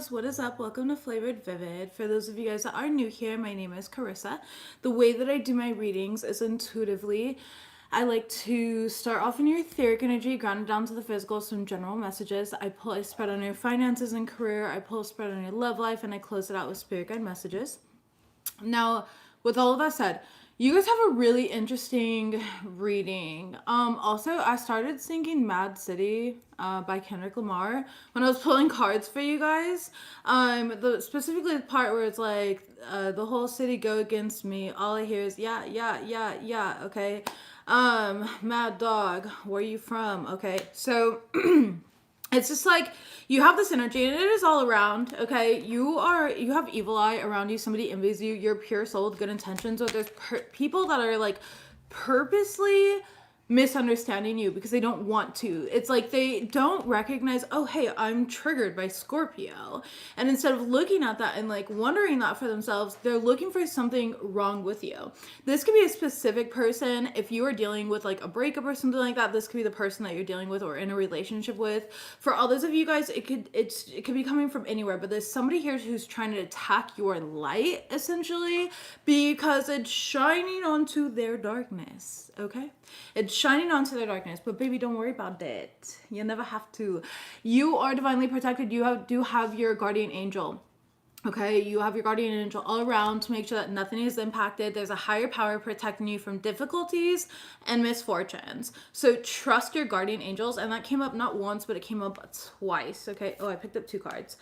Scorpios, what is up? Welcome to Flavored Vivid. For those of you guys that are new here, my name is Carissa. The way that I do my readings is intuitively. I like to start off in your etheric energy, ground it down to the physical, some general messages. I pull a spread on your finances and career. I pull a spread on your love life, and I close it out with spirit guide messages. Now, with all of that said, you guys have a really interesting reading. Also, I started singing Mad City by Kendrick Lamar when I was pulling cards for you guys. Specifically the part where it's like, the whole city go against me. All I hear is, yeah, yeah, yeah, yeah, okay? Mad Dog, where you from? Okay, so... It's just like you have this energy and it is all around, okay? You have evil eye around you. Somebody envies you. You're pure soul with good intentions. But there's people that are like purposely misunderstanding you because they don't want to. It's like they don't recognize, oh, hey, I'm triggered by Scorpio. And instead of looking at that and like wondering that for themselves, they're looking for something wrong with you. This could be a specific person. If you are dealing with like a breakup or something like that, this could be the person that you're dealing with or in a relationship with. For others of you guys, it could be coming from anywhere, but there's somebody here who's trying to attack your light essentially because it's shining onto their darkness, okay? It's shining onto their darkness, but baby, don't worry about it. You never have to. You are divinely protected. You do have your guardian angel. Okay, you have your guardian angel all around to make sure that nothing is impacted. There's a higher power protecting you from difficulties and misfortunes. So trust your guardian angels. And that came up not once, but it came up twice. Okay. Oh, I picked up two cards.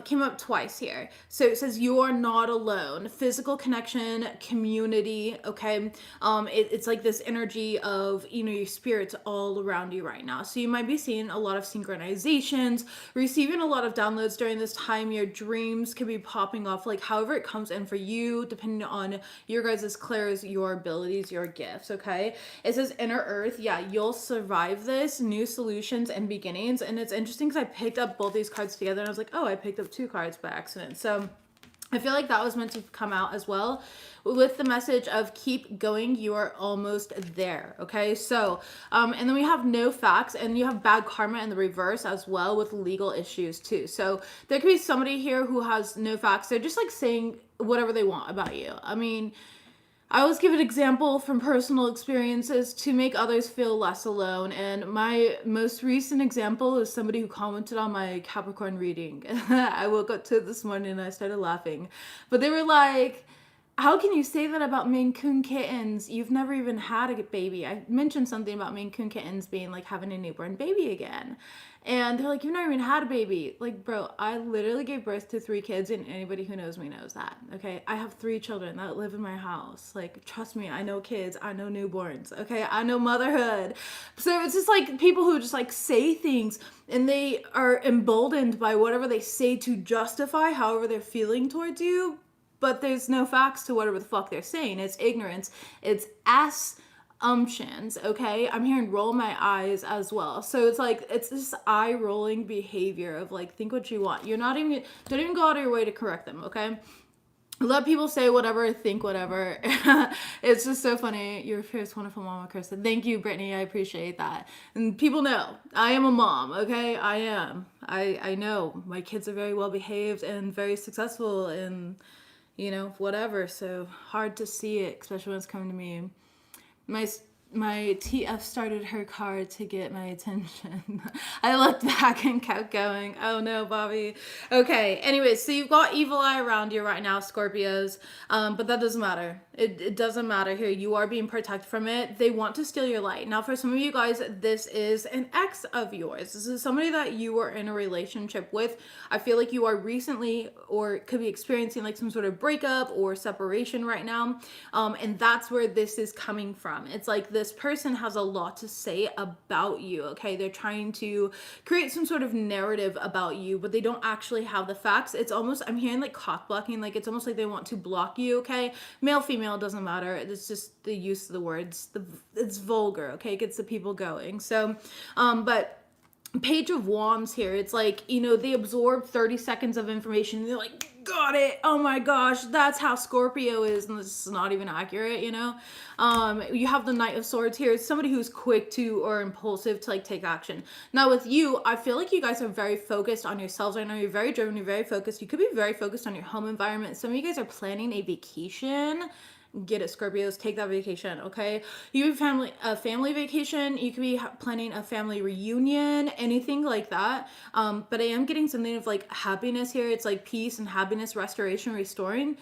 Came up twice here. So it says you are not alone. Physical connection, community. Okay. It's like this energy of, your spirits all around you right now. So you might be seeing a lot of synchronizations, receiving a lot of downloads during this time. Your dreams can be popping off, like however it comes in for you, depending on your guys' clairs, your abilities, your gifts. Okay, it says inner earth. Yeah, you'll survive this. New solutions and beginnings. And it's interesting because I picked up both these cards together and I was like, oh, I picked up two cards by accident. So I feel like that was meant to come out as well with the message of keep going, you are almost there. Okay, so and then we have no facts, and you have bad karma in the reverse as well with legal issues too. So there could be somebody here who has no facts. They're just like saying whatever they want about you. I mean, I always give an example from personal experiences to make others feel less alone. And my most recent example is somebody who commented on my Capricorn reading. I woke up to it this morning and I started laughing. But they were like, how can you say that about Maine Coon kittens? You've never even had a baby. I mentioned something about Maine Coon kittens being like having a newborn baby again. And they're like, you've never even had a baby. Like, bro, I literally gave birth to 3 kids, and anybody who knows me knows that, okay? I have 3 children that live in my house. Like, trust me, I know kids, I know newborns, okay? I know motherhood. So it's just like people who just like say things and they are emboldened by whatever they say to justify however they're feeling towards you. But there's no facts to whatever the fuck they're saying. It's ignorance. It's assumptions, okay? I'm hearing roll my eyes as well. So it's like, it's this eye-rolling behavior of like, think what you want. Don't even go out of your way to correct them, okay? Let people say whatever, think whatever. It's just so funny. Your fierce, wonderful mama, Krista. Thank you, Brittany. I appreciate that. And people know I am a mom, okay? I am. I know my kids are very well behaved and very successful and whatever. So hard to see it, especially when it's coming to me. My TF started her card to get my attention. I looked back and kept going. Oh no, Bobby. Okay, anyways, so you've got evil eye around you right now, Scorpios. But that doesn't matter. It doesn't matter here. You are being protected from it. They want to steal your light. Now, for some of you guys, this is an ex of yours. This is somebody that you are in a relationship with. I feel like you are recently or could be experiencing like some sort of breakup or separation right now. And that's where this is coming from. It's like this person has a lot to say about you, okay? They're trying to create some sort of narrative about you, but they don't actually have the facts. It's almost, I'm hearing like cock blocking, like it's almost like they want to block you, okay? Male, female, doesn't matter. It's just the use of the words. It's vulgar, okay? It gets the people going. So, but Page of Wands here. It's like, you know, they absorb 30 seconds of information and they're like, got it. Oh my gosh, that's how Scorpio is. And this is not even accurate, you know? You have the Knight of Swords here. It's somebody who's quick to or impulsive to like take action. Now with you, I feel like you guys are very focused on yourselves right now. You're very driven, you're very focused. You could be very focused on your home environment. Some of you guys are planning a vacation. Get it, Scorpios, take that vacation, okay? You have a family vacation. You could be planning a family reunion, anything like that. But I am getting something of like happiness here. It's like peace and happiness, restoration, restoring.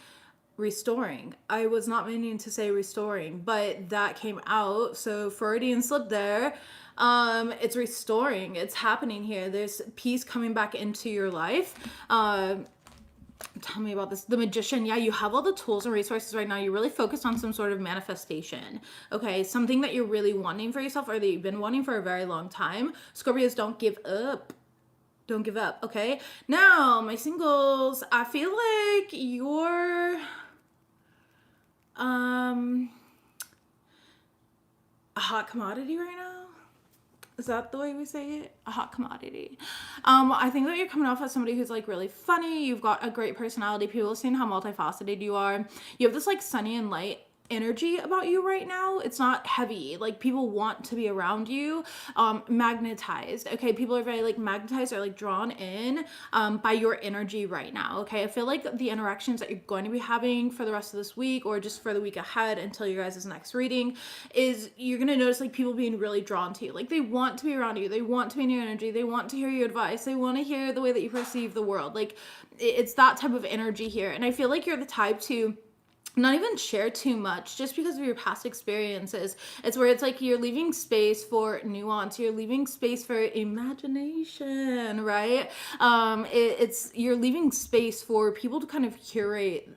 I was not meaning to say restoring, but that came out. So Freudian slip there. It's restoring. It's happening here. There's peace coming back into your life. Tell me about this. The Magician. Yeah, you have all the tools and resources right now. You're really focused on some sort of manifestation. Okay, something that you're really wanting for yourself or that you've been wanting for a very long time. Scorpios, don't give up. Don't give up, okay? Now, my singles, I feel like you're a hot commodity right now. Is that the way we say it? A hot commodity. I think that you're coming off as somebody who's like really funny. You've got a great personality. People are seeing how multifaceted you are. You have this like sunny and light energy about you right now. It's not heavy. Like people want to be around you. Magnetized. Okay, people are very like magnetized or like drawn in by your energy right now. Okay, I feel like the interactions that you're going to be having for the rest of this week or just for the week ahead until your guys' next reading is you're gonna notice like people being really drawn to you. Like they want to be around you. They want to be in your energy. They want to hear your advice. They want to hear the way that you perceive the world. Like it's that type of energy here. And I feel like you're the type to not even share too much just because of your past experiences. It's where it's like you're leaving space for nuance, you're leaving space for imagination, right? It's you're leaving space for people to kind of curate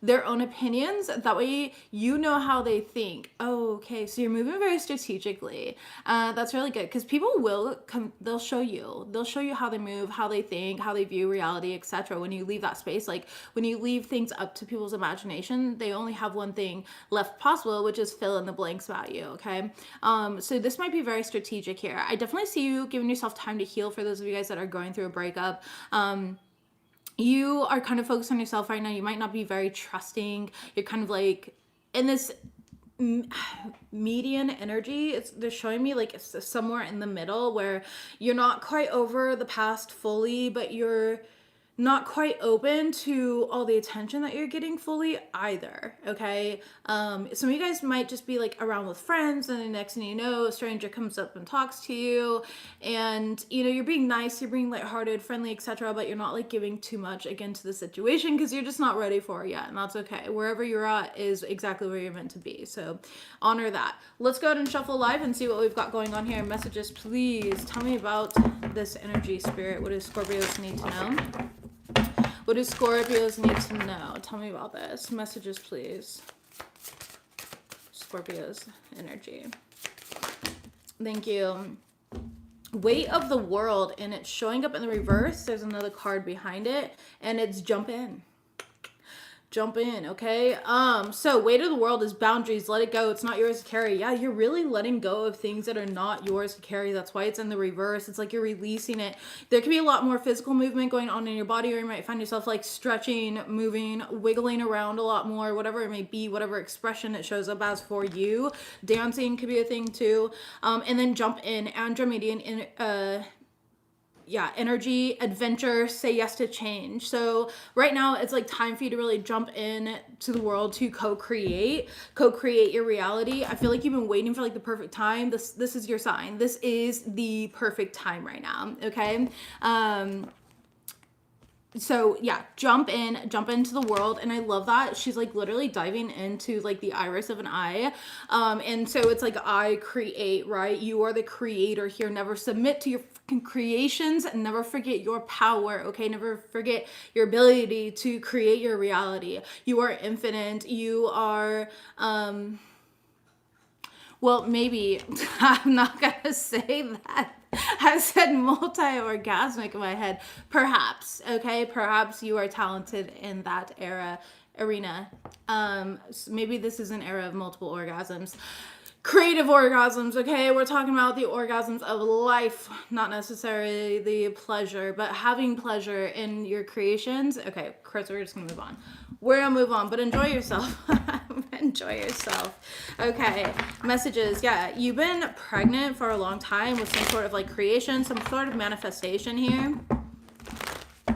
their own opinions. That way you know how they think. Oh, okay, so you're moving very strategically. That's really good because people will come, they'll show you how they move, how they think, how they view reality, etc. When you leave that space, like when you leave things up to people's imagination, they only have one thing left possible, which is fill in the blanks about you, okay? So this might be very strategic here. I definitely see you giving yourself time to heal for those of you guys that are going through a breakup. You are kind of focused on yourself right now. You might not be very trusting. You're kind of like in this median energy. They're showing me like it's somewhere in the middle where you're not quite over the past fully, but you're not quite open to all the attention that you're getting fully either, okay? Some of you guys might just be like around with friends and the next thing you know, a stranger comes up and talks to you and, you know, you're being nice, you're being lighthearted, friendly, etc., but you're not like giving too much again to the situation because you're just not ready for it yet, and that's okay. Wherever you're at is exactly where you're meant to be, so honor that. Let's go ahead and shuffle live and see what we've got going on here. Messages, please. Tell me about this energy, spirit. What does Scorpios need to know? What do Scorpios need to know? Tell me about this. Messages, please. Scorpios energy. Thank you. Weight of the world, and it's showing up in the reverse. There's another card behind it, and it's jump in. Jump in, okay? So weight of the world is boundaries. Let it go. It's not yours to carry. Yeah, you're really letting go of things that are not yours to carry. That's why it's in the reverse. It's like you're releasing it. There could be a lot more physical movement going on in your body, or you might find yourself like stretching, moving, wiggling around a lot more, whatever it may be, whatever expression it shows up as for you. Dancing could be a thing too. And then jump in. Andromedian energy, adventure, say yes to change. So right now it's like time for you to really jump in to the world to co-create your reality. I feel like you've been waiting for like the perfect time. This is your sign. This is the perfect time right now, okay? So yeah, jump into the world. And I love that she's like literally diving into like the iris of an eye. And so it's like I create, right? You are the creator here. Never submit to your creations and never forget your power, okay? Never forget your ability to create your reality. You are infinite. You are well, maybe I'm not gonna say that. I said multi-orgasmic in my head. Perhaps, okay? Perhaps you are talented in that arena. Maybe this is an era of multiple orgasms. creative orgasms, okay? We're talking about the orgasms of life, not necessarily the pleasure, but having pleasure in your creations. Okay, Chris, we're just gonna move on. We're gonna move on, but enjoy yourself. Enjoy yourself. Okay, messages. Yeah, you've been pregnant for a long time with some sort of like creation, some sort of manifestation here.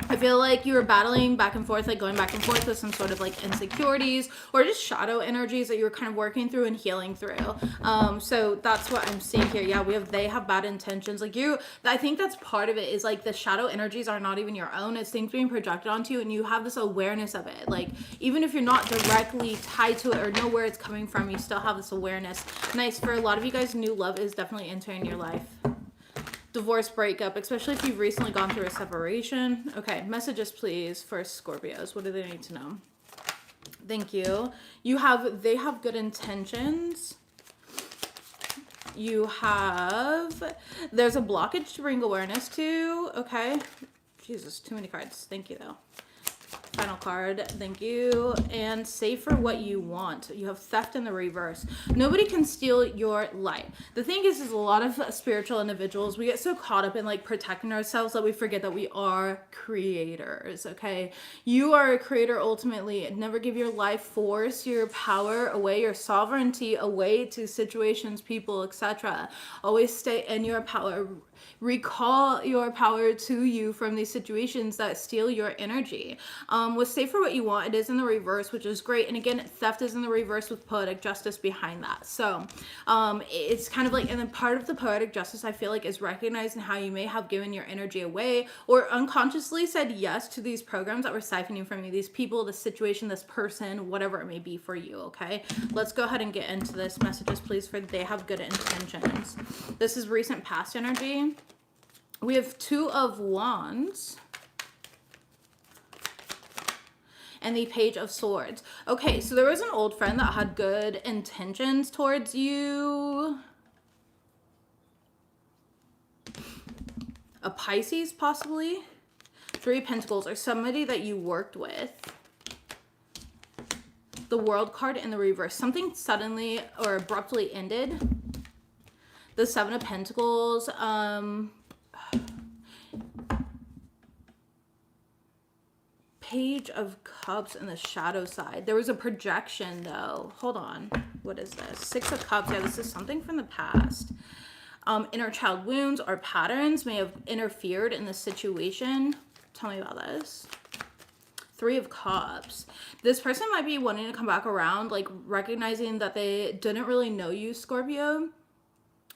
I feel like you were battling back and forth, like going back and forth with some sort of like insecurities or just shadow energies that you were kind of working through and healing through. So that's what I'm seeing here. Yeah, they have bad intentions. Like I think that's part of it, is like the shadow energies are not even your own. It's things being projected onto you, and you have this awareness of it. Like even if you're not directly tied to it or know where it's coming from, you still have this awareness. Nice. For a lot of you guys, new love is definitely entering your life. Divorce, breakup, especially if you've recently gone through a separation. Okay, messages please for Scorpios. What do they need to know? Thank you. They have good intentions. There's a blockage to bring awareness to. Okay. Jesus, too many cards. Thank you though. Final card, thank you. And save for what you want. You have theft in the reverse. Nobody can steal your light. The thing is a lot of spiritual individuals, we get so caught up in like protecting ourselves that we forget that we are creators, okay? You are a creator ultimately. Never give your life force, your power away, your sovereignty away to situations, people, etc. Always stay in your power. Recall your power to you from these situations that steal your energy. With save for what you want, it is in the reverse, which is great. And again, theft is in the reverse with poetic justice behind that. So it's kind of like, and then part of the poetic justice I feel like is recognizing how you may have given your energy away or unconsciously said yes to these programs that were siphoning from you, these people, this situation, this person, whatever it may be for you. Okay, let's go ahead and get into this. Messages please for they have good intentions. This is recent past energy. We have Two of Wands and the Page of Swords. Okay, so there was an old friend that had good intentions towards you. A Pisces, possibly. Three of Pentacles, or somebody that you worked with. The World card in the reverse. Something suddenly or abruptly ended. The Seven of Pentacles. Page of Cups and the shadow side. There was a projection though. Hold on. What is this? Six of Cups. Yeah, this is something from the past. Inner child wounds or patterns may have interfered in the situation. Tell me about this. Three of Cups. This person might be wanting to come back around, like recognizing that they didn't really know you, Scorpio.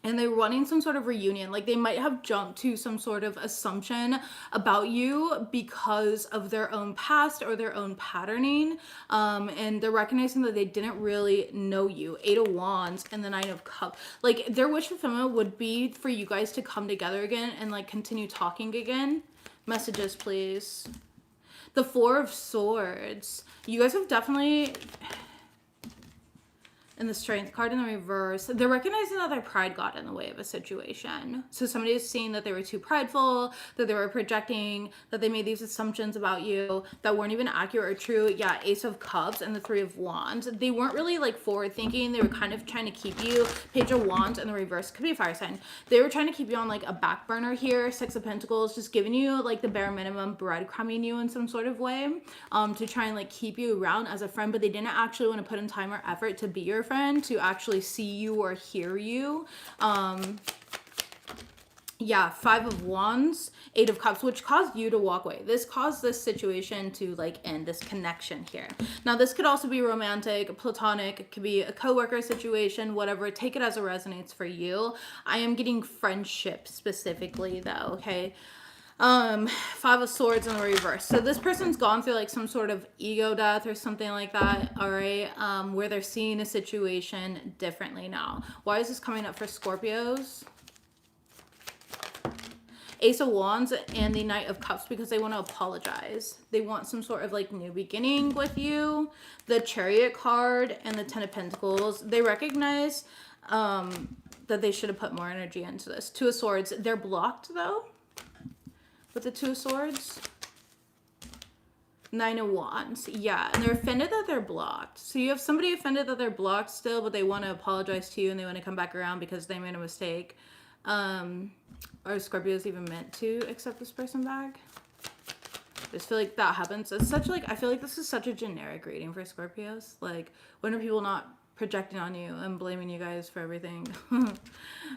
And they're wanting some sort of reunion. Like they might have jumped to some sort of assumption about you because of their own past or their own patterning. And they're recognizing that they didn't really know you. Eight of Wands and the Nine of Cups. Like their wish fulfillment would be for you guys to come together again and like continue talking again. Messages, please. The Four of Swords. You guys have definitely... And the Strength card in the reverse, they're recognizing that their pride got in the way of a situation. So somebody is seeing that they were too prideful, that they were projecting, that they made these assumptions about you that weren't even accurate or true. Yeah, Ace of Cups and the Three of Wands. They weren't really like forward thinking. They were kind of trying to keep you. Page of Wands in the reverse, could be a fire sign. They were trying to keep you on like a back burner here. Six of Pentacles, just giving you like the bare minimum, breadcrumbing you in some sort of way to try and like keep you around as a friend, but they didn't actually want to put in time or effort to be your friend, to actually see you or hear you. Yeah, Five of Wands, Eight of Cups, which caused you to walk away. This caused this situation to like end, this connection here. Now this could also be romantic, platonic, it could be a coworker situation, whatever. Take it as it resonates for you. I am getting friendship specifically though, okay? Five of Swords in the reverse. So this person's gone through like some sort of ego death or something like that, all right, where they're seeing a situation differently now. Why is this coming up for Scorpios? Ace of Wands and the Knight of Cups, because they want to apologize. They want some sort of like new beginning with you. The Chariot card and the Ten of Pentacles. They recognize that they should have put more energy into this. Two of Swords. They're blocked though. With the Two of Swords. Nine of Wands. Yeah, and they're offended that they're blocked. So you have somebody offended that they're blocked still, but they want to apologize to you and they want to come back around because they made a mistake. Or Scorpio's even meant to accept this person back. I just feel like that happens. It's such like, I feel like this is such a generic reading for Scorpios. Like, when are people not projecting on you and blaming you guys for everything?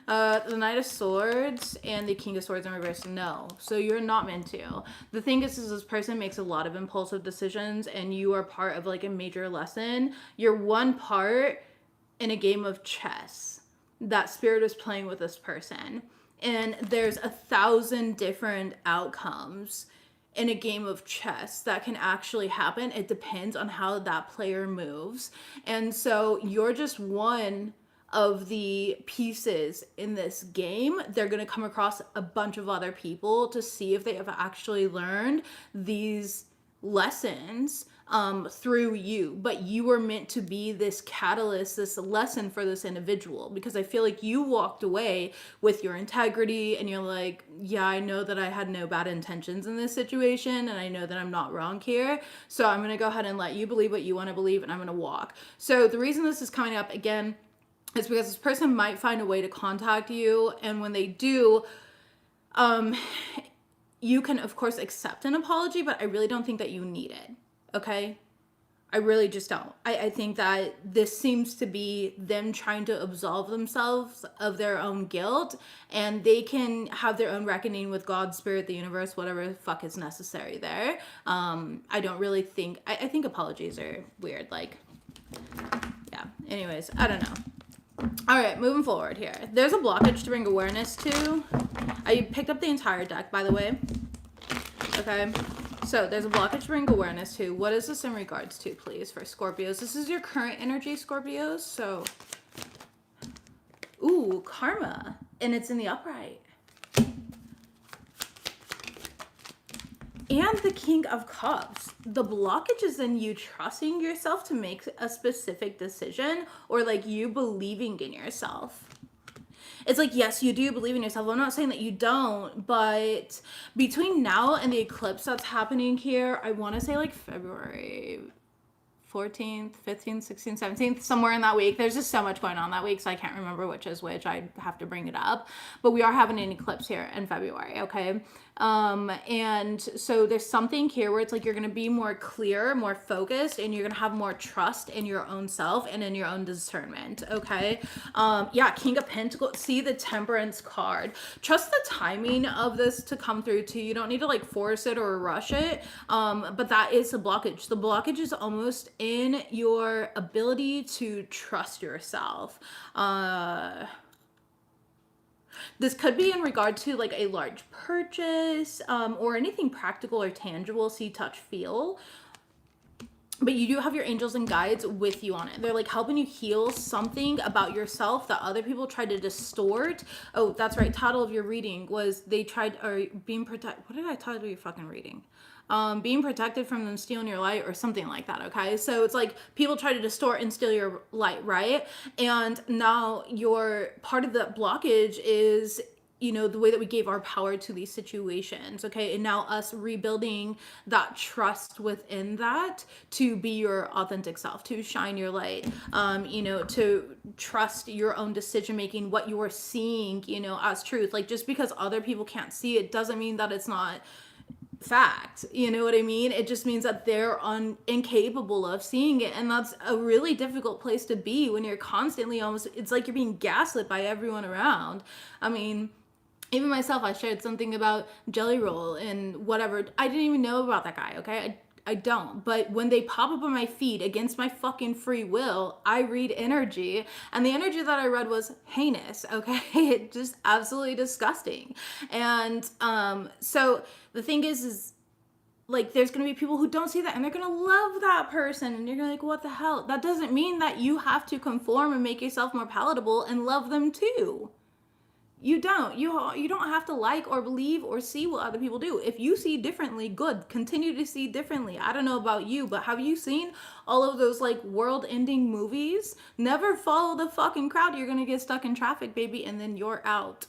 The Knight of Swords and the King of Swords in reverse. No. So you're not meant to. The thing is this person makes a lot of impulsive decisions and you are part of like a major lesson. You're one part in a game of chess that Spirit is playing with this person. And there's 1,000 different outcomes in a game of chess that can actually happen. It depends on how that player moves. And so you're just one of the pieces in this game. They're going to come across a bunch of other people to see if they have actually learned these lessons through you, but you were meant to be this catalyst, this lesson for this individual, because I feel like you walked away with your integrity and you're like, yeah, I know that I had no bad intentions in this situation and I know that I'm not wrong here, so I'm gonna go ahead and let you believe what you want to believe and I'm gonna walk. So the reason this is coming up again is because this person might find a way to contact you, and when they do, you can of course accept an apology, but I really don't think that you need it. Okay? I really just don't. I think that this seems to be them trying to absolve themselves of their own guilt, and they can have their own reckoning with God, Spirit, the universe, whatever the fuck is necessary there. I don't really think, I think apologies are weird. Like, yeah. Anyways, I don't know. All right, moving forward here. There's a blockage to bring awareness to. I picked up the entire deck, by the way. Okay. So there's a blockage to bring awareness to. What is this in regards to, please, for Scorpios? This is your current energy, Scorpios. So, ooh, karma. And it's in the upright. And the King of Cups. The blockage is in you trusting yourself to make a specific decision, or like you believing in yourself. It's like, yes, you do believe in yourself. I'm not saying that you don't, but between now and the eclipse that's happening here, I want to say like February 14th, 15th, 16th, 17th, somewhere in that week. There's just so much going on that week, so I can't remember which is which. I have to bring it up. But we are having an eclipse here in February, okay? And so there's something here where it's like you're going to be more clear, more focused, and you're going to have more trust in your own self and in your own discernment, okay? Yeah, King of Pentacles. See the Temperance card. Trust the timing of this to come through too. You don't need to like force it or rush it, but that is a blockage. The blockage is almost in your ability to trust yourself. This could be in regard to like a large purchase, or anything practical or tangible, see, touch, feel. But you do have your angels and guides with you on it. They're like helping you heal something about yourself that other people try to distort. Oh, that's right. Title of your reading was they tried, or being protected. What did I title your fucking reading? Being protected from them stealing your light or something like that, okay? So it's like people try to distort and steal your light, right? And now your part of that blockage is, you know, the way that we gave our power to these situations, okay? And now us rebuilding that trust within that to be your authentic self, to shine your light, you know, to trust your own decision making, what you are seeing, you know, as truth. Like, just because other people can't see it doesn't mean that it's not fact, you know what I mean? It just means that they're incapable of seeing it, and that's a really difficult place to be when you're constantly almost, it's like you're being gaslit by everyone around. I mean, even myself, I shared something about Jelly Roll and whatever. I didn't even know about that guy, okay? I don't. But when they pop up on my feed against my fucking free will, I read energy. And the energy that I read was heinous, okay? Just absolutely disgusting. And so the thing is like, there's going to be people who don't see that and they're going to love that person. And you're gonna like, what the hell? That doesn't mean that you have to conform and make yourself more palatable and love them too. You don't. You don't have to like or believe or see what other people do. If you see differently, good. Continue to see differently. I don't know about you, but have you seen all of those like world-ending movies? Never follow the fucking crowd. You're gonna get stuck in traffic, baby, and then you're out.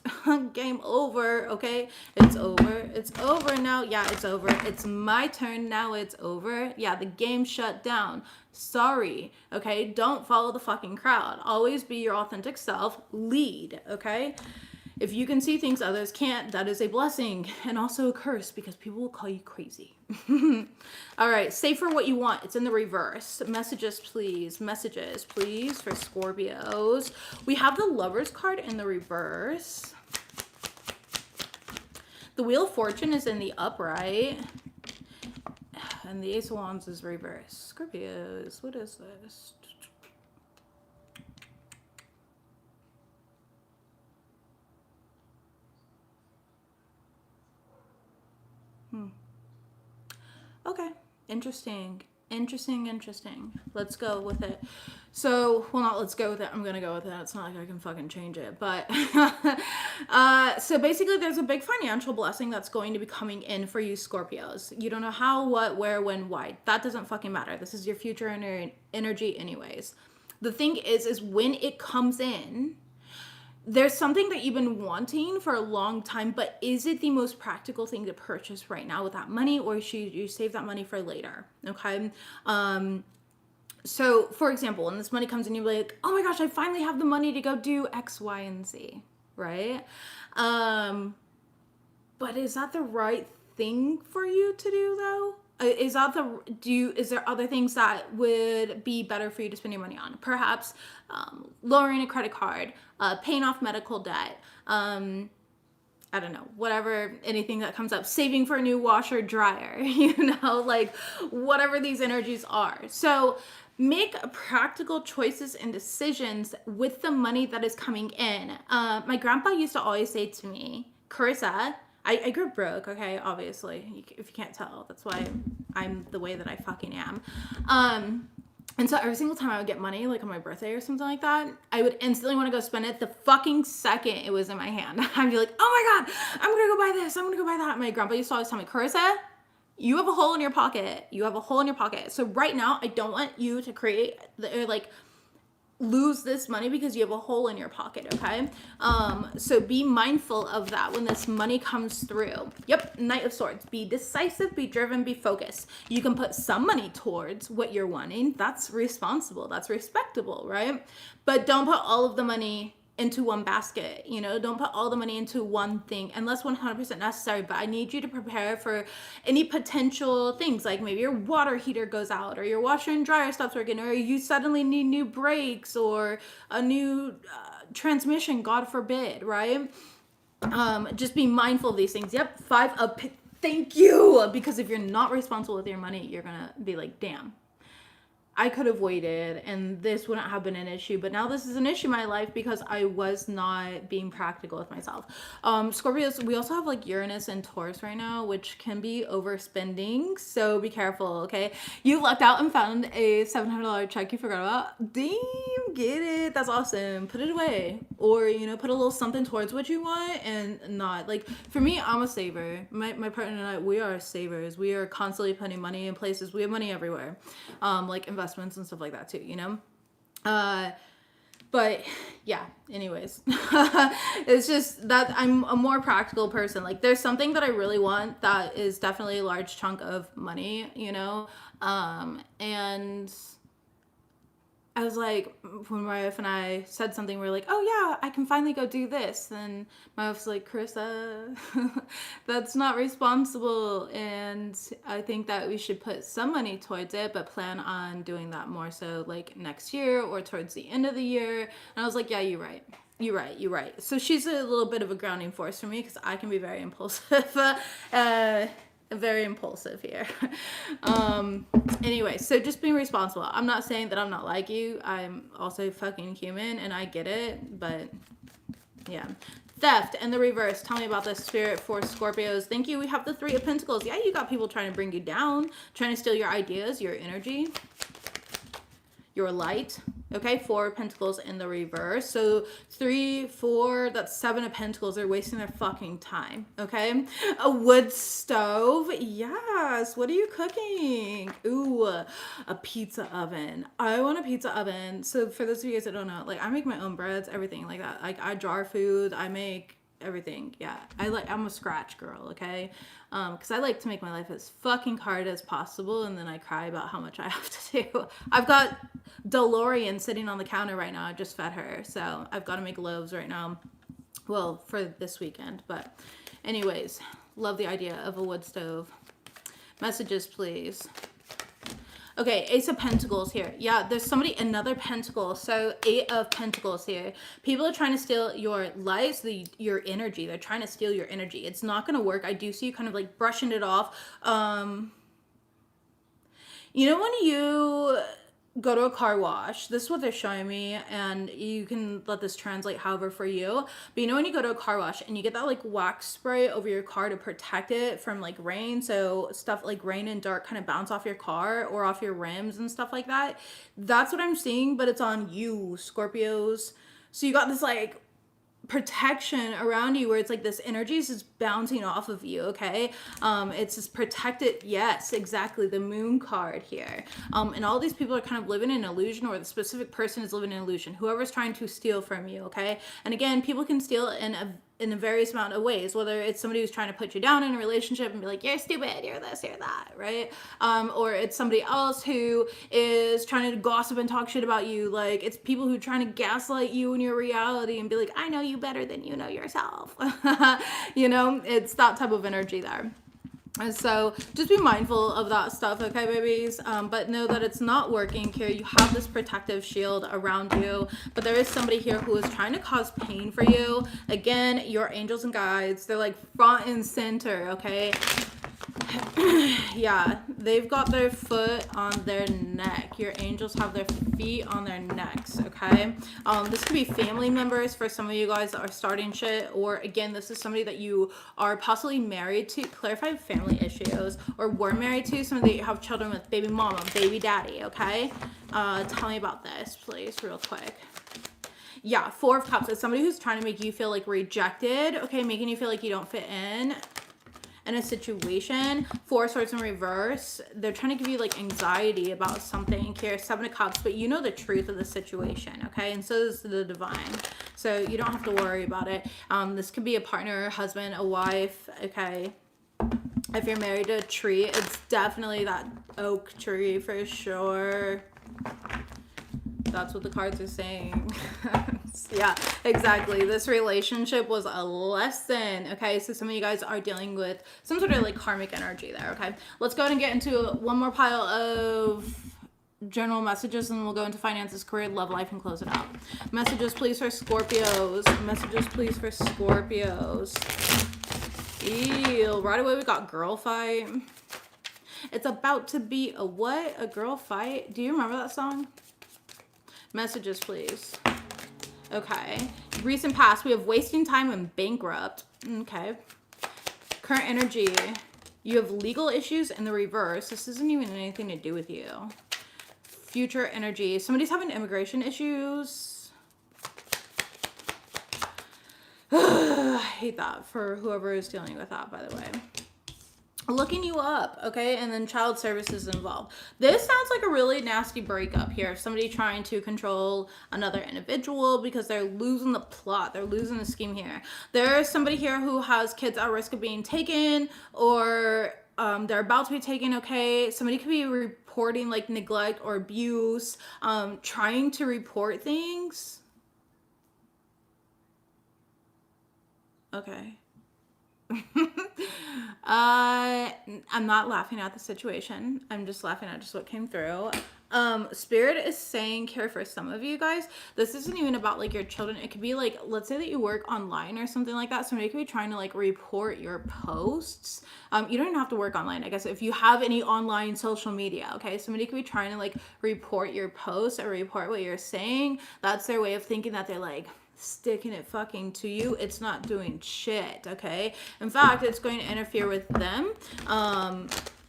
Game over, okay? It's over. It's over now. Yeah, it's over. It's my turn now. It's over. Yeah, the game shut down. Sorry, okay? Don't follow the fucking crowd. Always be your authentic self. Lead, okay? If you can see things others can't, that is a blessing and also a curse because people will call you crazy. All right, say for what you want. It's in the reverse. Messages, please. Messages, please, for Scorpios. We have the Lovers card in the reverse. The Wheel of Fortune is in the upright. And the Ace of Wands is reverse. Scorpios, what is this? Okay, interesting. Let's go with it. So, well, not let's go with it. I'm gonna go with it. It's not like I can fucking change it. But, so basically there's a big financial blessing that's going to be coming in for you Scorpios. You don't know how, what, where, when, why. That doesn't fucking matter. This is your future energy anyways. The thing is when it comes in, there's something that you've been wanting for a long time, but is it the most practical thing to purchase right now with that money, or should you save that money for later? Okay. So for example, when this money comes in, you're like, oh my gosh, I finally have the money to go do X, Y, and Z. Right. But is that the right thing for you to do though? Is there other things that would be better for you to spend your money on? Perhaps lowering a credit card, paying off medical debt, I don't know, whatever, anything that comes up, saving for a new washer dryer, like whatever these energies are. So make practical choices and decisions with the money that is coming in. My grandpa used to always say to me, Carissa, I grew up broke, okay, obviously, if you can't tell, that's why I'm the way that I fucking am. And so every single time I would get money, like on my birthday or something like that, I would instantly want to go spend it the fucking second it was in my hand. I'd be like, oh my God, I'm going to go buy this, I'm going to go buy that. My grandpa used to always tell me, Carissa, you have a hole in your pocket. You have a hole in your pocket. So right now, I don't want you to create, lose this money because you have a hole in your pocket, okay? So be mindful of that when this money comes through. Yep, Knight of Swords. Be decisive, be driven, be focused. You can put some money towards what you're wanting. That's responsible. That's respectable, right? But don't put all of the money into one basket, don't put all the money into one thing unless 100% necessary. But I need you to prepare for any potential things, like maybe your water heater goes out, or your washer and dryer stops working, or you suddenly need new brakes or a new transmission, God forbid, right? Just be mindful of these things. Yep, 5 up. Thank you. Because if you're not responsible with your money, you're gonna be like, damn, I could have waited and this wouldn't have been an issue, but now this is an issue in my life because I was not being practical with myself. Scorpios, we also have like Uranus and Taurus right now, which can be overspending, so be careful, okay? You lucked out and found a $700 check you forgot about. Damn, get it. That's awesome. Put it away. Or, put a little something towards what you want and not. Like, for me, I'm a saver. My partner and I, we are savers. We are constantly putting money in places. We have money everywhere. Like investments and stuff like that too, but yeah, anyways, it's just that I'm a more practical person. Like there's something that I really want that is definitely a large chunk of money, and I was like, when my wife and I said something, we were like, oh yeah, I can finally go do this. And my wife's like, Carissa, that's not responsible. And I think that we should put some money towards it, but plan on doing that more so like next year or towards the end of the year. And I was like, yeah, you're right. So she's a little bit of a grounding force for me because I can be very impulsive. Very impulsive here. Anyway, so just being responsible. I'm not saying that I'm not like you. I'm also fucking human and I get it, but yeah. Theft and the reverse. Tell me about this, Spirit, for Scorpios. Thank you. We have the 3 of Pentacles. Yeah, you got people trying to bring you down, trying to steal your ideas, your energy, your light. Okay, 4 of Pentacles in the reverse. So 3, 4, that's 7 of Pentacles. They're wasting their fucking time. Okay, a wood stove. Yes. What are you cooking? Ooh, a pizza oven. I want a pizza oven. So for those of you guys that don't know, like I make my own breads, everything like that. Like I jar food. I make everything. Yeah, I'm a scratch girl. Okay, because I like to make my life as fucking hard as possible, and then I cry about how much I have to do. I've got DeLorean sitting on the counter right now. I just fed her, so I've got to make loaves right now. Well, for this weekend, but anyways, love the idea of a wood stove. Messages, please. Okay, Ace of Pentacles here. Yeah, there's somebody, another Pentacle. So 8 of Pentacles here. People are trying to steal your light, so your energy. They're trying to steal your energy. It's not going to work. I do see you kind of like brushing it off. You know when you go to a car wash, this is what they're showing me, and you can let this translate however for you, but you know when you go to a car wash and you get that like wax spray over your car to protect it from like rain, so stuff like rain and dirt kind of bounce off your car or off your rims and stuff like that. That's what I'm seeing, but it's on you, Scorpios. So you got this like protection around you where it's like this energy is just bouncing off of you. Okay, it's just protected. Yes, exactly, the moon card here. And all these people are kind of living in an illusion, or the specific person is living in an illusion, whoever's trying to steal from you. Okay, and again, people can steal in a various amount of ways, whether it's somebody who's trying to put you down in a relationship and be like, you're stupid, you're this, you're that, right? Or it's somebody else who is trying to gossip and talk shit about you. Like, it's people who are trying to gaslight you in your reality and be like, I know you better than you know yourself. You know, it's that type of energy there. And so just be mindful of that stuff, okay, babies? But know that it's not working here. You have this protective shield around you, but there is somebody here who is trying to cause pain for you. Again, your angels and guides, they're like front and center, okay? Yeah, they've got their foot on their neck. Your angels have their feet on their necks, okay? This could be family members for some of you guys that are starting shit, or again, this is somebody that you are possibly married to. Clarify family issues, or were married to, some of you have children with baby mama, baby daddy, okay? Tell me about this, please, real quick. Yeah, 4 of Cups. It's somebody who's trying to make you feel like rejected, okay? Making you feel like you don't fit in a situation. 4 Swords in reverse. They're trying to give you like anxiety about something here. 7 of Cups, but you know the truth of the situation, okay? And so is the Divine. So you don't have to worry about it. This could be a partner, a husband, a wife, okay? If you're married to a tree, it's definitely that oak tree for sure. That's what the cards are saying. Yeah, exactly. This relationship was a lesson. Okay, so some of you guys are dealing with some sort of like karmic energy there. Okay, let's go ahead and get into one more pile of general messages, and we'll go into finances, career, love life, and close it out. Messages, please, for Scorpios. Messages, please, for Scorpios. Ew, right away we got girl fight. It's about to be a what? A girl fight? Do you remember that song? Messages, please. Okay. Recent past, we have wasting time and bankrupt. Okay. Current energy, you have legal issues in the reverse. This isn't even anything to do with you. Future energy, somebody's having immigration issues. I hate that for whoever is dealing with that, by the way. Looking you up, okay? And then child services involved. This sounds like a really nasty breakup here. If somebody trying to control another individual because they're losing the plot, they're losing the scheme here. There's somebody here who has kids at risk of being taken, or they're about to be taken, okay? Somebody could be reporting like neglect or abuse, trying to report things. Okay. I'm not laughing at the situation. I'm just laughing at just what came through. Spirit is saying here for some of you guys, this isn't even about like your children. It could be like, let's say that you work online or something like that. Somebody could be trying to like report your posts. You don't even have to work online. I guess if you have any online social media, okay, somebody could be trying to like report your posts or report what you're saying. That's their way of thinking that they're like sticking it fucking to you. It's not doing shit, okay? In fact, it's going to interfere with them.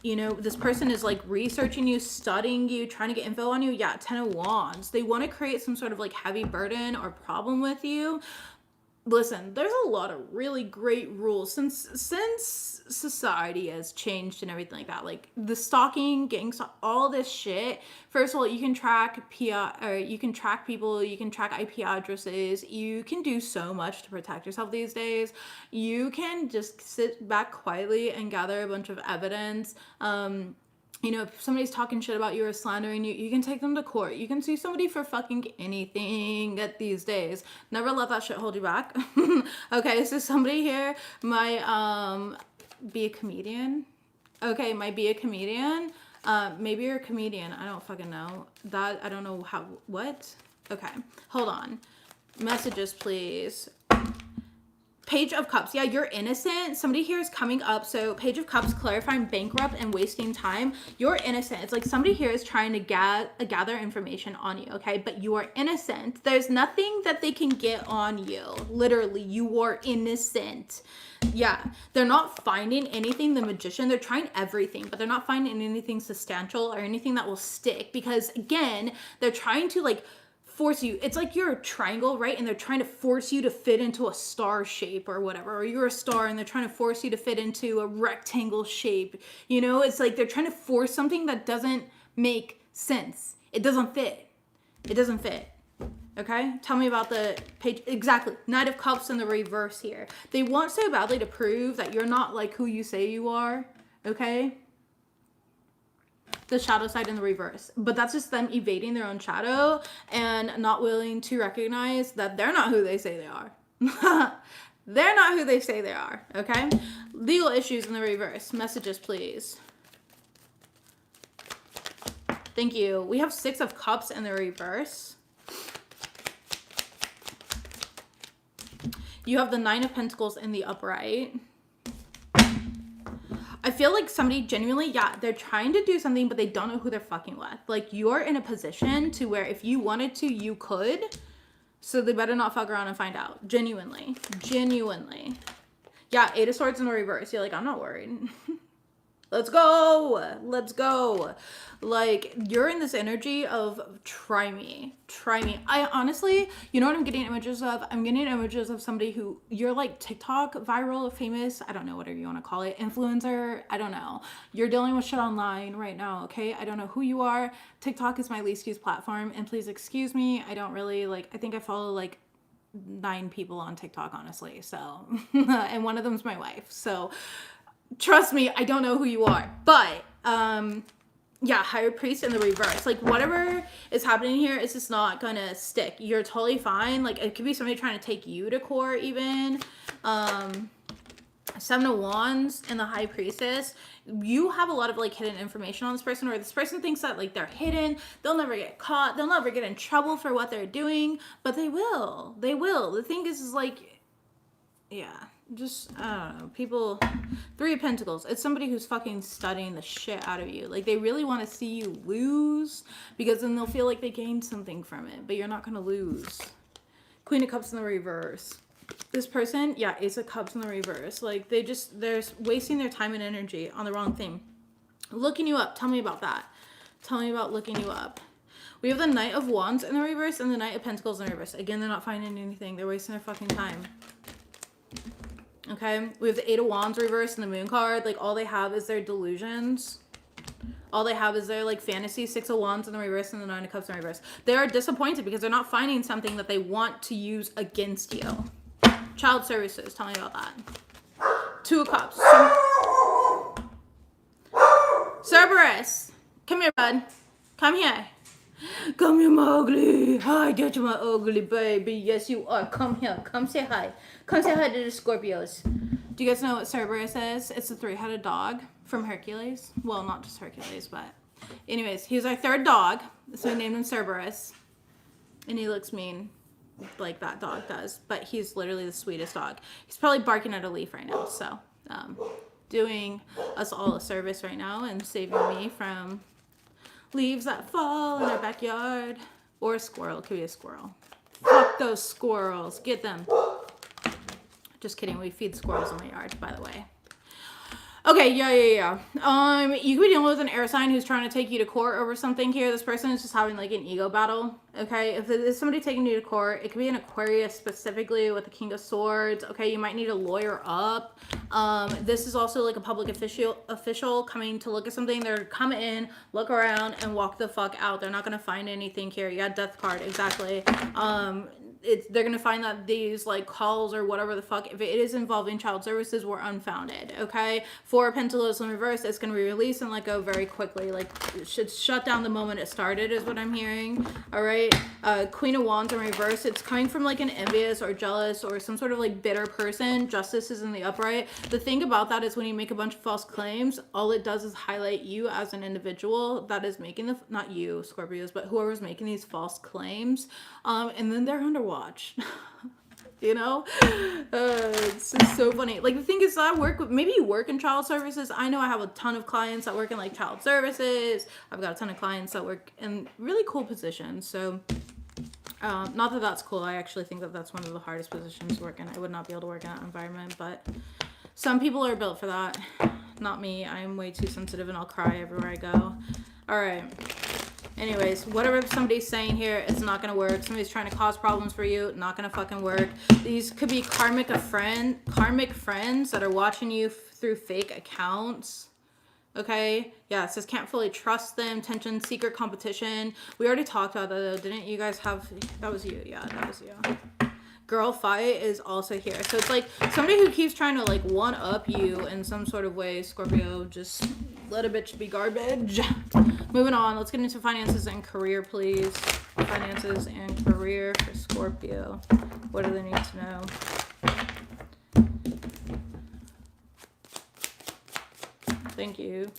You know, this person is like researching you, studying you, trying to get info on you. Yeah, 10 of Wands. They want to create some sort of like heavy burden or problem with you. Listen, there's a lot of really great rules since society has changed and everything like that. Like the stalking, all this shit. First of all, you can track or you can track people, you can track IP addresses. You can do so much to protect yourself these days. You can just sit back quietly and gather a bunch of evidence. You know, if somebody's talking shit about you or slandering you, you can take them to court. You can sue somebody for fucking anything at these days. Never let that shit hold you back. Okay, so somebody here might be a comedian. Okay, might be a comedian. Maybe you're a comedian. I don't fucking know. That, I don't know how, what? Okay, hold on. Messages, please. Page of Cups. Yeah, you're innocent. Somebody here is coming up. So Page of Cups, clarifying bankrupt and wasting time. You're innocent. It's like somebody here is trying to gather information on you, okay? But you are innocent. There's nothing that they can get on you. Literally, you are innocent. Yeah, they're not finding anything. The Magician, they're trying everything, but they're not finding anything substantial or anything that will stick. Because again, they're trying to like force you. It's like you're a triangle, right? And they're trying to force you to fit into a star shape or whatever. Or you're a star and they're trying to force you to fit into a rectangle shape. You know, it's like they're trying to force something that doesn't make sense. It doesn't fit. It doesn't fit. Okay? Tell me about the page. Exactly. Knight of Cups in the reverse here. They want so badly to prove that you're not like who you say you are. Okay? The shadow side in the reverse, but that's just them evading their own shadow and not willing to recognize that they're not who they say they are. They're not who they say they are. Okay, legal issues in the reverse. Messages, please. Thank you. We have 6 of Cups in the reverse. You have the 9 of Pentacles in the upright. I feel like somebody genuinely, yeah, they're trying to do something, but they don't know who they're fucking with. Like, you're in a position to where if you wanted to, you could. So they better not fuck around and find out. Genuinely. Genuinely. Yeah, 8 of Swords in the reverse. You're like, I'm not worried. Let's go. Let's go. Like, you're in this energy of try me. Try me. I honestly, you know what I'm getting images of? I'm getting images of somebody who, you're like TikTok viral, famous, I don't know, whatever you want to call it, influencer, I don't know. You're dealing with shit online right now, okay? I don't know who you are. TikTok is my least used platform, and please excuse me. I don't really, like, I think I follow like 9 people on TikTok, honestly, so, and one of them's my wife, so trust me, I don't know who you are, but yeah, Higher Priest in the reverse. Like, whatever is happening here is just not gonna stick. You're totally fine. Like, it could be somebody trying to take you to court even. 7 of Wands and the High Priestess. You have a lot of like hidden information on this person, or this person thinks that like they're hidden. They'll never get caught. They'll never get in trouble for what they're doing, but they will. They will. The thing is like, yeah. Just, I don't know, people, 3 of Pentacles. It's somebody who's fucking studying the shit out of you. Like, they really want to see you lose, because then they'll feel like they gained something from it, but you're not going to lose. Queen of Cups in the reverse. This person, yeah, Ace of Cups in the reverse. Like, they're wasting their time and energy on the wrong thing. Looking you up. Tell me about that. Tell me about looking you up. We have the Knight of Wands in the reverse and the Knight of Pentacles in the reverse. Again, they're not finding anything. They're wasting their fucking time. Okay, we have the 8 of Wands reverse and the Moon card. Like, all they have is their delusions. All they have is their, like, fantasy. 6 of Wands in the reverse and the 9 of Cups in the reverse. They are disappointed because they're not finding something that they want to use against you. Child services. Tell me about that. 2 of Cups. Cerberus. Come here, bud. Come here. Come here, my ugly. Hi, that's my ugly baby. Yes, you are. Come here. Come say hi. Come say hi to the Scorpios. Do you guys know what Cerberus is? It's a 3-headed dog from Hercules. Well, not just Hercules, but anyways, he's our 3rd dog. So we named him Cerberus. And he looks mean like that dog does. But he's literally the sweetest dog. He's probably barking at a leaf right now. So, doing us all a service right now and saving me from leaves that fall in our backyard. Or a squirrel. It could be a squirrel. Fuck those squirrels. Get them. Just kidding. We feed squirrels in my yard, by the way. Okay, yeah. You could be dealing with an air sign who's trying to take you to court over something here. This person is just having like an ego battle. Okay, if it is somebody taking you to court, it could be an Aquarius specifically with the King of Swords. Okay, you might need a lawyer up. This is also like a public official coming to look at something. They're coming in, look around, and walk the fuck out. They're not gonna find anything here. Yeah, Death card, exactly. They're gonna find that these like calls or whatever the fuck, if it is involving child services, were unfounded. Okay, Four of Pentacles in reverse, it's gonna be released and let go very quickly. Like it should shut down the moment it started, is what I'm hearing. All right, Queen of Wands in reverse, it's coming from like an envious or jealous or some sort of like bitter person. Justice is in the upright. The thing about that is when you make a bunch of false claims, all it does is highlight you as an individual that is making the, not you Scorpios, but whoever's making these false claims, and then they're under watch. You know, it's just so funny. Like the thing is, I work with, maybe you work in child services. I know I have a ton of clients that work in like child services. I've got a ton of clients that work in really cool positions. So not that that's cool. I actually think that that's one of the hardest positions to work in. I would not be able to work in that environment, but some people are built for that. Not me. I am way too sensitive and I'll cry everywhere I go. All right. Anyways, whatever somebody's saying here, it's not going to work. Somebody's trying to cause problems for you, not going to fucking work. These could be karmic friends that are watching you through fake accounts. Okay? Yeah, it says can't fully trust them. Tension, secret competition. We already talked about that though, didn't you guys have? That was you. Yeah, that was you. Girl fight is also here. So it's like somebody who keeps trying to like one up you in some sort of way. Scorpio, just let a bitch be garbage. Moving on, let's get into finances and career, please. Finances and career for Scorpio. What do they need to know? Thank you.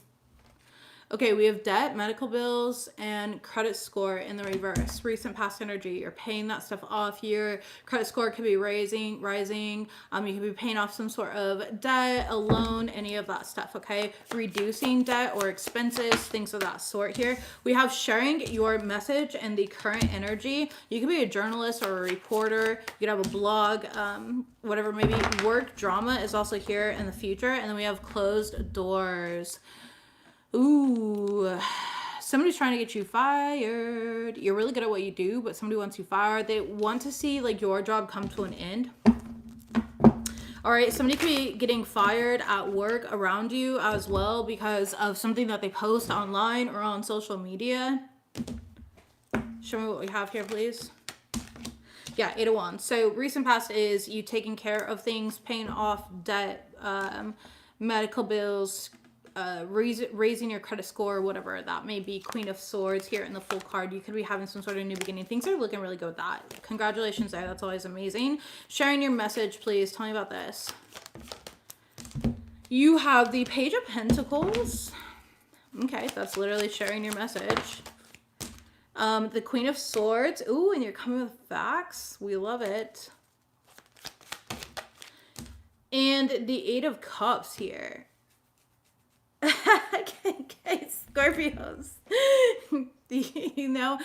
Okay, we have debt, medical bills, and credit score in the reverse. Recent past energy, you're paying that stuff off. Your credit score could be rising. You could be paying off some sort of debt, a loan, any of that stuff, okay? Reducing debt or expenses, things of that sort here. We have sharing your message and the current energy. You could be a journalist or a reporter. You could have a blog, whatever, maybe work drama is also here in the future. And then we have closed doors. Ooh, somebody's trying to get you fired. You're really good at what you do, but somebody wants you fired. They want to see like your job come to an end. All right, somebody could be getting fired at work around you as well because of something that they post online or on social media. Show me what we have here, please. Yeah, 8 of Wands. So recent past is you taking care of things, paying off debt, medical bills, raising your credit score, whatever that may be. Queen of Swords here in the full card. You could be having some sort of new beginning. Things are looking really good with that. Congratulations there. That's always amazing. Sharing your message, please. Tell me about this. You have the Page of Pentacles. Okay, that's literally sharing your message. The Queen of Swords. Ooh, and you're coming with facts. We love it. And the Eight of Cups here. Okay, Scorpios. You know,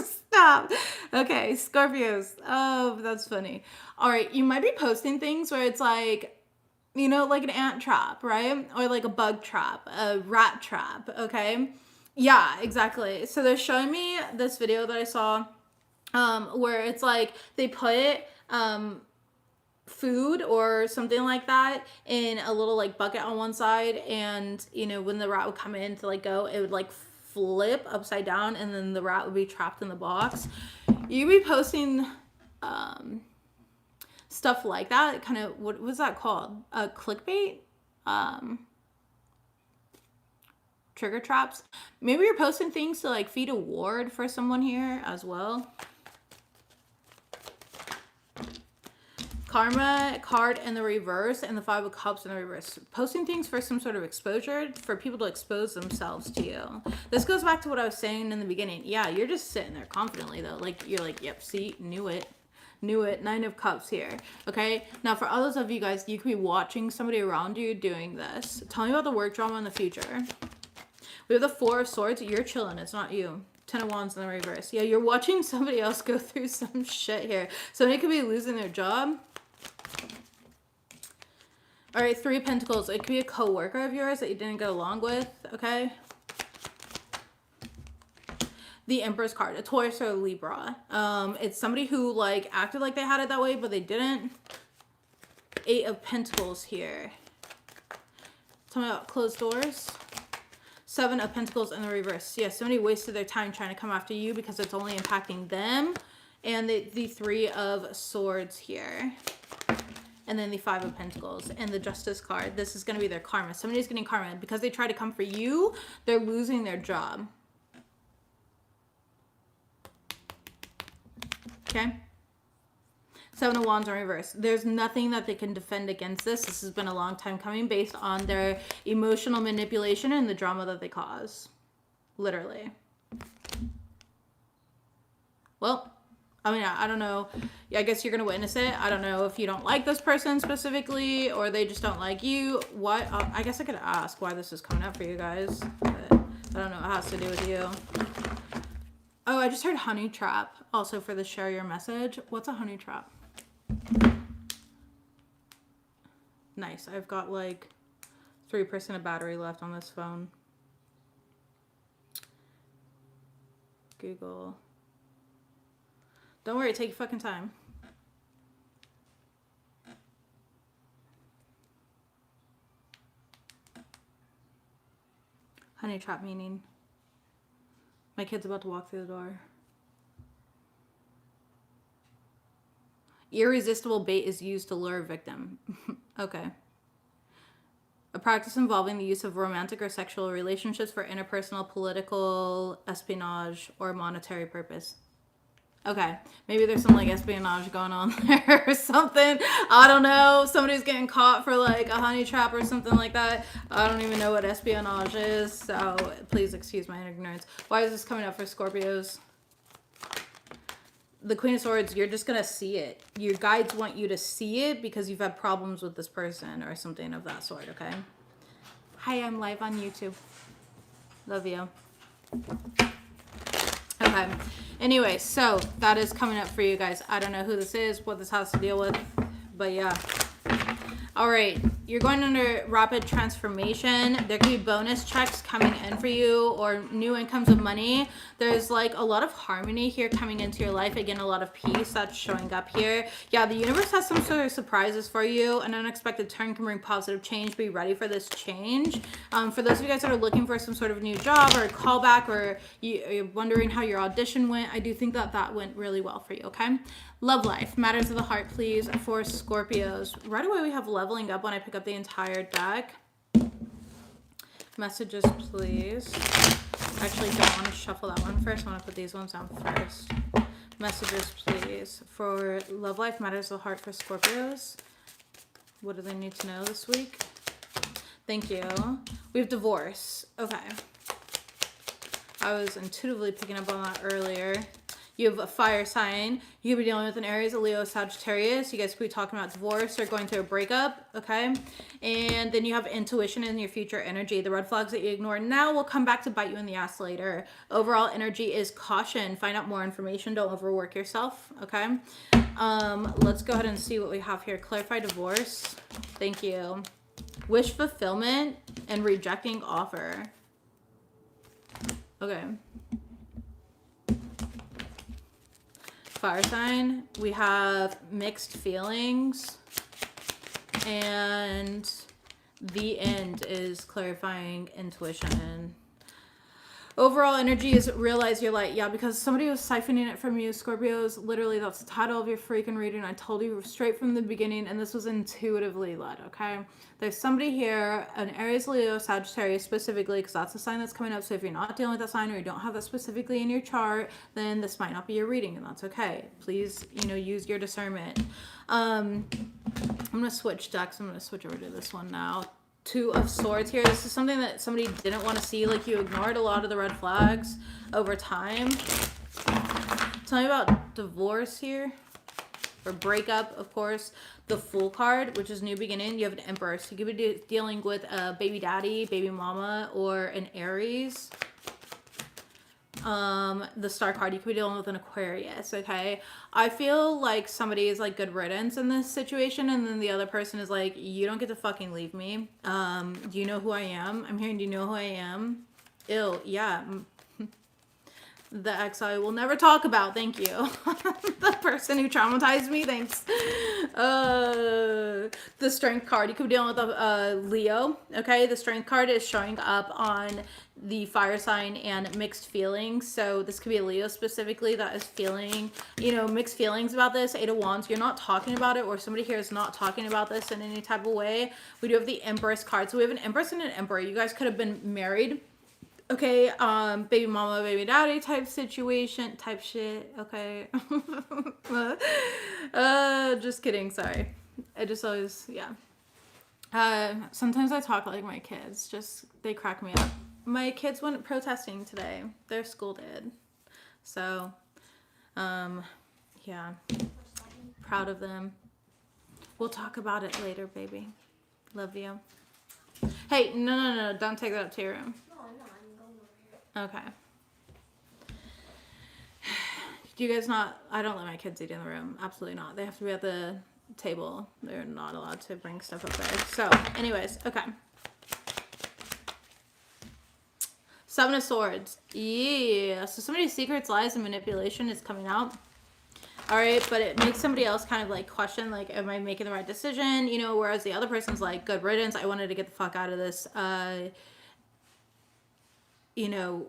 stop. Okay, Scorpios. Oh, that's funny. All right, you might be posting things where it's like, you know, like an ant trap, right? Or like a bug trap, a rat trap, okay? Yeah, exactly. So they're showing me this video that I saw where it's like they put food or something like that in a little like bucket on one side, and you know when the rat would come in to like go, it would like flip upside down and then the rat would be trapped in the box. You be posting stuff like that, kind of, what was that called, clickbait, trigger traps. Maybe you're posting things to like feed a ward for someone here as well. Karma card in the reverse and the Five of Cups in the reverse. Posting things for some sort of exposure, for people to expose themselves to you. This goes back to what I was saying in the beginning. Yeah, you're just sitting there confidently though. Like you're like, yep, see, knew it. Nine of Cups here. Okay, now for others of you guys, you could be watching somebody around you doing this. Tell me about the work drama in the future. We have the Four of Swords. You're chilling. It's not you. 10 of Wands in the reverse. Yeah, you're watching somebody else go through some shit here. Somebody could be losing their job. All right, Three of Pentacles. It could be a co-worker of yours that you didn't get along with, okay? The Empress card, a Taurus or a Libra. It's somebody who like acted like they had it that way, but they didn't. Eight of Pentacles here. Tell me about closed doors. Seven of Pentacles in the reverse. Yeah, somebody wasted their time trying to come after you because it's only impacting them. And the Three of Swords here. And then the Five of Pentacles and the Justice card. This is going to be their karma. Somebody's getting karma. Because they try to come for you, they're losing their job. Okay? Seven of Wands in reverse. There's nothing that they can defend against this. This has been a long time coming based on their emotional manipulation and the drama that they cause. Literally. Well, I mean, I don't know. I guess you're going to witness it. I don't know if you don't like this person specifically or they just don't like you. What? I guess I could ask why this is coming up for you guys. But I don't know. It has to do with you. Oh, I just heard honey trap also for the share your message. What's a honey trap? Nice. I've got like 3% of battery left on this phone. Google. Don't worry, take your fucking time. Honey trap meaning. My kid's about to walk through the door. Irresistible bait is used to lure a victim. Okay. A practice involving the use of romantic or sexual relationships for interpersonal, political, espionage, or monetary purpose. Okay. Maybe there's some like espionage going on there or something. I don't know. Somebody's getting caught for like a honey trap or something like that. I don't even know what espionage is. So please excuse my ignorance. Why is this coming up for Scorpios? The Queen of Swords, you're just going to see it. Your guides want you to see it because you've had problems with this person or something of that sort, okay? Hi, I'm live on YouTube. Love you. Okay. Anyway, so that is coming up for you guys. I don't know who this is, what this has to deal with, but yeah. All right. You're going under rapid transformation. There could be bonus checks coming in for you or new incomes of money. There's like a lot of harmony here coming into your life. Again, a lot of peace that's showing up here. Yeah, the universe has some sort of surprises for you. An unexpected turn can bring positive change. Be ready for this change. For those of you guys that are looking for some sort of new job or a callback or you're wondering how your audition went, I do think that that went really well for you, okay? Love life. Matters of the heart, please, for Scorpios. Right away, we have leveling up when I pick up the entire deck. Messages, please. I actually don't want to shuffle that one first. I want to put these ones down first. Messages, please, for love life, matters of the heart for Scorpios. What do they need to know this week? Thank you. We have divorce. Okay. I was intuitively picking up on that earlier. You have a fire sign. You could be dealing with an Aries, a Leo, Sagittarius. You guys could be talking about divorce or going through a breakup, okay? And then you have intuition in your future energy. The red flags that you ignore now will come back to bite you in the ass later. Overall energy is caution. Find out more information. Don't overwork yourself, okay? Let's go ahead and see what we have here. Clarify divorce. Thank you. Wish fulfillment and rejecting offer. Okay. Fire sign, we have mixed feelings, and the end is clarifying intuition. Overall energy is realize your light. Yeah, because somebody was siphoning it from you, Scorpios. Literally, that's the title of your freaking reading. I told you straight from the beginning, and this was intuitively led, okay? There's somebody here, an Aries, Leo, Sagittarius specifically, because that's the sign that's coming up. So if you're not dealing with that sign or you don't have that specifically in your chart, then this might not be your reading, and that's okay. Please, use your discernment. I'm going to switch decks. I'm going to switch over to this one now. Two of Swords here. This is something that somebody didn't want to see. Like, you ignored a lot of the red flags over time. Tell me about divorce here. Or breakup, of course. The Fool card, which is new beginning. You have an Emperor. So you could be dealing with a baby daddy, baby mama, or an Aries. the star card, you could be dealing with an Aquarius, okay? I feel like somebody is like good riddance in this situation, and then the other person is like, you don't get to fucking leave me. Do you know who I am? I'm hearing, do you know who I am? Ew, yeah. The ex I will never talk about, thank you. The person who traumatized me, thanks. The strength card, you could be dealing with a Leo, okay? The strength card is showing up on the fire sign and mixed feelings. So this could be a Leo specifically that is feeling, you know, mixed feelings about this. 8 of Wands, you're not talking about it, or somebody here is not talking about this in any type of way. We do have the Empress card. So we have an Empress and an Emperor. You guys could have been married. Okay, baby mama, baby daddy type situation, type shit, okay. Just kidding, sorry. I just always, yeah. Sometimes I talk like my kids, just, they crack me up. My kids went protesting today. Their school did. So, yeah. Proud of them. We'll talk about it later, baby. Love you. Hey, no, don't take that up to your room. Okay. Do you guys not, I don't let my kids eat in the room. Absolutely not. They have to be at the table. They're not allowed to bring stuff up there. So, anyways, okay. 7 of Swords. Yeah. So somebody's secrets, lies, and manipulation is coming out. All right, but it makes somebody else kind of like question, like, am I making the right decision? You know, whereas the other person's like, good riddance. I wanted to get the fuck out of this, you know,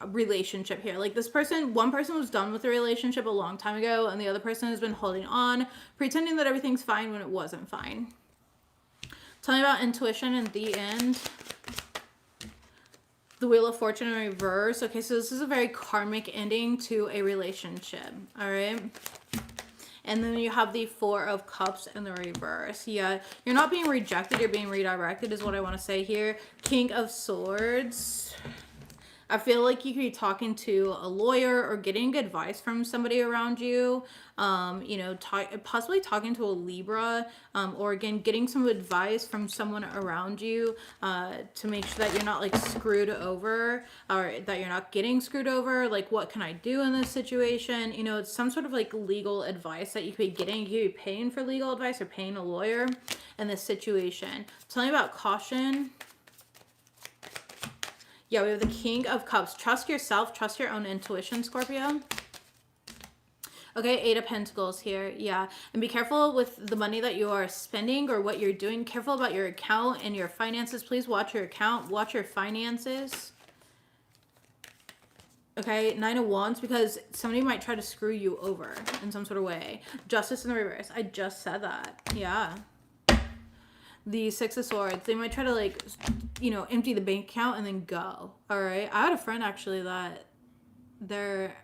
relationship here. Like this person, one person was done with the relationship a long time ago, and the other person has been holding on, pretending that everything's fine when it wasn't fine. Tell me about intuition in the end. The Wheel of Fortune in reverse. Okay, so this is a very karmic ending to a relationship. All right. And then you have the 4 of Cups in the reverse. Yeah, you're not being rejected. You're being redirected is what I want to say here. King of Swords. I feel like you could be talking to a lawyer or getting advice from somebody around you. You know, possibly talking to a Libra, or again, getting some advice from someone around you to make sure that you're not like screwed over, or that you're not getting screwed over. Like, what can I do in this situation? You know, it's some sort of like legal advice that you could be getting. You could be paying for legal advice or paying a lawyer in this situation. Tell me about caution. Yeah, we have the King of Cups. Trust yourself. Trust your own intuition, Scorpio. Okay, 8 of Pentacles here. Yeah, and be careful with the money that you are spending or what you're doing. Careful about your account and your finances. Please watch your account. Watch your finances. Okay, 9 of Wands, because somebody might try to screw you over in some sort of way. Justice in the reverse. I just said that. Yeah. The 6 of Swords, they might try to like, you know, empty the bank account and then go. All right. I had a friend actually that their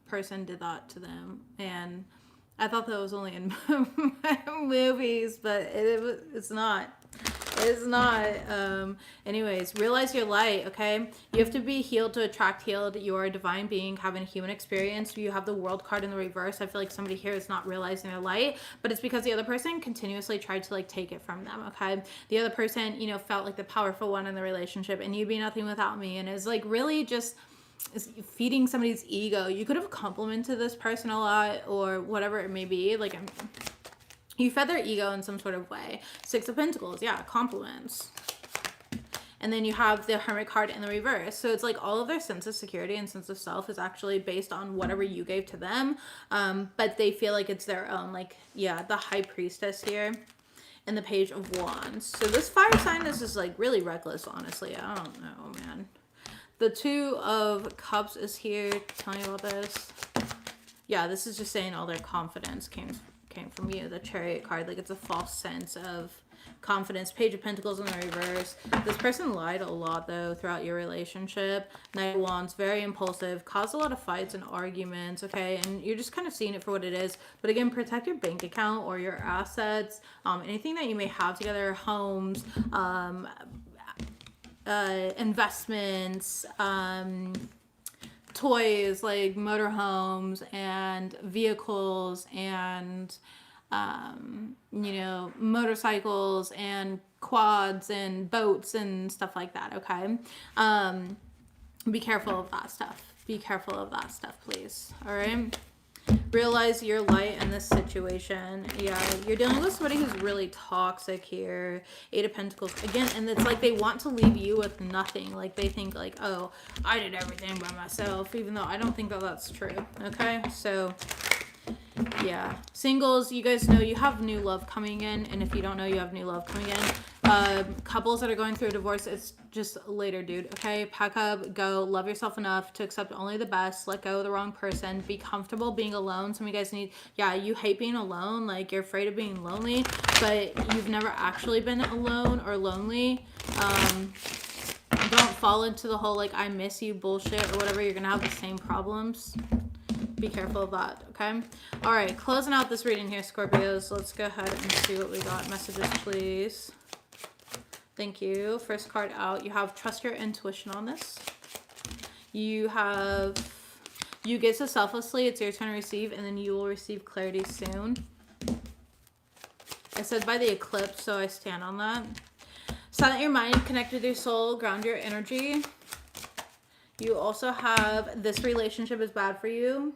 person did that to them, and I thought that was only in movies, but it's not. It's not. Anyways, realize your light, okay? You have to be healed to attract healed. You are a divine being having a human experience. You have the World card in the reverse. I feel like somebody here is not realizing their light, but it's because the other person continuously tried to like take it from them, okay? The other person, you know, felt like the powerful one in the relationship, and you'd be nothing without me, and is like really just is feeding somebody's ego. You could have complimented this person a lot or whatever it may be. Like, you fed their ego in some sort of way. 6 of Pentacles, yeah, compliments. And then you have the Hermit card in the reverse. So it's like all of their sense of security and sense of self is actually based on whatever you gave to them. But they feel like it's their own. Like, yeah, the High Priestess here and the Page of Wands. So this fire sign is just like really reckless, honestly. I don't know, man. The 2 of Cups is here. Tell me about this. Yeah, this is just saying all their confidence came from you. The Chariot card, like it's a false sense of confidence. Page of Pentacles in the reverse. This person lied a lot though throughout your relationship. Knight of Wands, very impulsive, caused a lot of fights and arguments, okay? And you're just kind of seeing it for what it is. But again, protect your bank account or your assets, anything that you may have together, homes, investments, toys like motorhomes and vehicles and you know, motorcycles and quads and boats and stuff like that, okay? Be careful of that stuff. Be careful of that stuff, please. All right. Realize your light in this situation. Yeah, you're dealing with somebody who's really toxic here. 8 of Pentacles again, and it's like they want to leave you with nothing. Like they think like, oh, I did everything by myself, even though I don't think that that's true. Okay, so yeah, singles, you guys know you have new love coming in, and if you don't know, you have new love coming in. Couples that are going through a divorce, it's just later, dude. Okay, pack up, go, love yourself enough to accept only the best, let go of the wrong person, be comfortable being alone. Some of you guys need, yeah, you hate being alone, like you're afraid of being lonely, but you've never actually been alone or lonely. Don't fall into the whole like I miss you bullshit or whatever. You're gonna have the same problems. Be careful of that, okay? All right, closing out this reading here, Scorpios. Let's go ahead and see what we got. Messages, please. Thank you. First card out. You have trust your intuition on this. You have, you get so selflessly, it's your turn to receive, and then you will receive clarity soon. I said by the eclipse, so I stand on that. Silent your mind, connect with your soul, ground your energy. You also have this relationship is bad for you.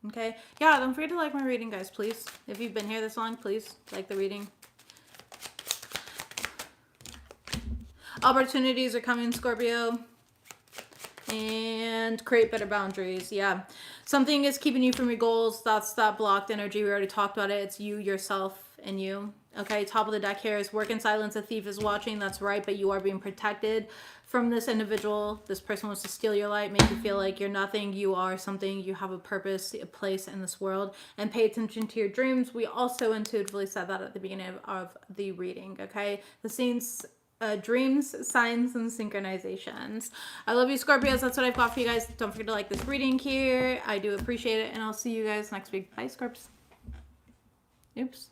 Okay. Yeah, don't forget to like my reading, guys, please. If you've been here this long, please like the reading. Opportunities are coming, Scorpio. And create better boundaries. Yeah. Something is keeping you from your goals. That's that blocked energy. We already talked about it. It's you, yourself, and you. Okay, top of the deck here is work in silence. A thief is watching. That's right, but you are being protected from this individual. This person wants to steal your light, make you feel like you're nothing. You are something. You have a purpose, a place in this world. And pay attention to your dreams. We also intuitively said that at the beginning of the reading, okay? The scenes... dreams, signs, and synchronizations. I love you, Scorpios. That's what I've got for you guys. Don't forget to like this reading here. I do appreciate it, and I'll see you guys next week. Bye, Scorps. Oops.